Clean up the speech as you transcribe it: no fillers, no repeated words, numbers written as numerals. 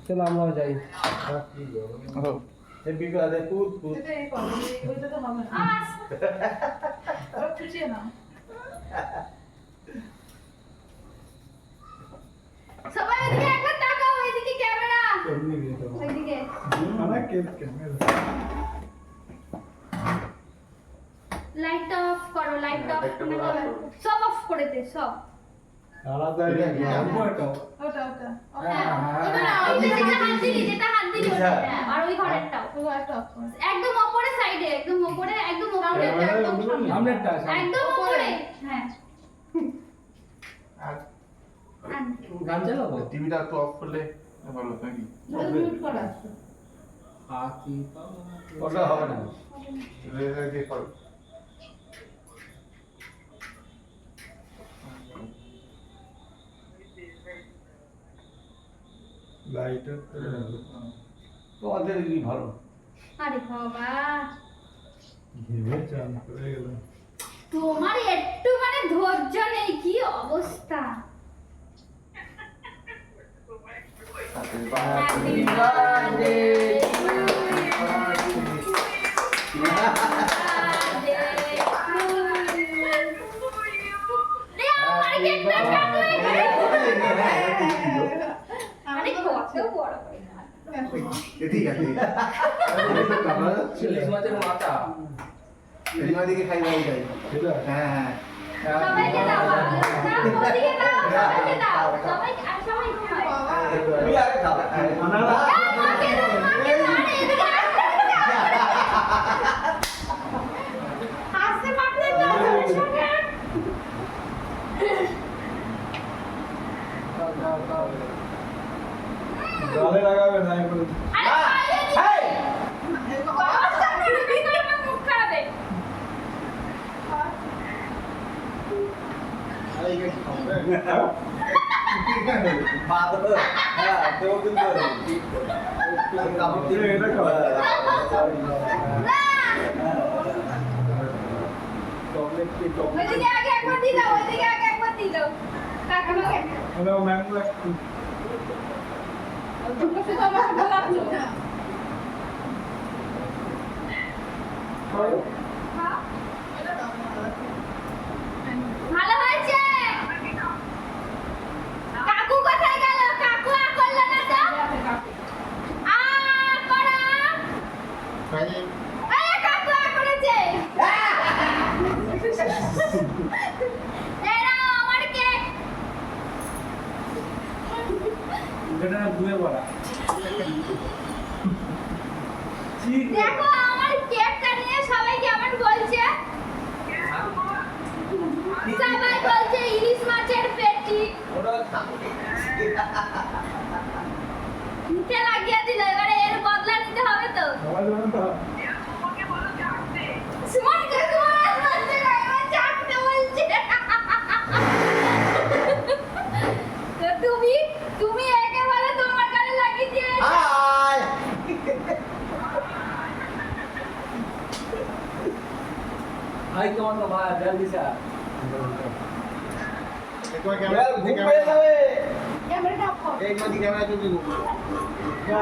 চলো আমরাও যাই। এই বিকালে কুদ কুদ এটা এই করো, ওইটা তো হবে না। ওরা খুঁজিয়ে নাও। সবাই ওইদিকে একবার তাকাও, ওইদিকে ক্যামেরা, এমনি গেছে ওইদিকে। মানে ক্যামেরা লাইটটা অফ করো, লাইটটা অফ করে দাও। সব অফ করে দে, সব। তাড়াতাড়ি ওটা ওটা হ্যাঁ, ওটা না, ওই যেটা হাত দিলি, যেটা হাত দিলি ওটা। আর ওই ঘরেরটাও। ওটা একটা অফ করো। একদম উপরে সাইডে, একদম উপরে, একদম উপরে, একদম সামনে। সামনেরটা একদম উপরে। হ্যাঁ। আর গান চালাবো। টিভিটা একটু অফ করলে ভালো নাকি? মিউট করা। হাতি ওটা হবে না রেগে করো। লাইটার তোমাদের কি ভালো আরে বাবা, ঘেমে চান করে গেল তোমার একটু মানে ধৈর্য নেই, কি অবস্থা। Happy birthday to ঠিক আছে ইলিশ মাছের মাথা। এদিকে খাই দাও যাই। এটা হ্যাঁ হ্যাঁ সবাইকে দাও, ওদিকে দাও, সবাইকে দাও, সবাই আর সবাই ঘুমায়। তুমি আগে খাও আনারা মাকে দাও, মাকে দাও, আরে এদিকে হাসতে পারতে দাও সবার সঙ্গে। গালে লাগাবে না এখন আরে খাইয়ে দিই। বাবার সামনে ভিতরে আমার মুখ খাবে। বাদ হ্যাঁ তেও কিন্তু কাপড় দিয়ে এটা খাওয়া না, চকলেট কি চকলেট ওইদিকে আগে একবার দিয়ে দাও, ওইদিকে আগে একবার দিয়ে দাও। কাকিমাকে। হ্যালো ম্যাঙ্গো তোমরা শুধু আমাকে বলাচ্ছ। হ্যাঁ? ভালো হয়েছে। কাকু কোথায় গেল? কাকু আ করলো না তো? আ করো। আরে কাকু আ করেছে। এই নাও আমার কেক। এটা ধুয়ে পড়া। দেখো আমার কেকটা নিয়ে সবাই কেমন বলছে। সবাই বলছে ইলিশ মাছের পেটি। নিচে লাগিয়ে দিল, এবারে এর বদলা নিতে হবে তো। সবাই জানেন তো সুমন কাকু আজ বলছে না, এবার চাটতে বলছে। তো তুমি একে বলে তোমার গালে লাগিয়ে দিয়ে হাই আই তোমার তো মা জল দিছা। একবার ক্যামেরা ক্যামেরা ঘুম পেয়ে যাবে ক্যামেরাটা অফ করো। এই ক্যামেরা চলছে। না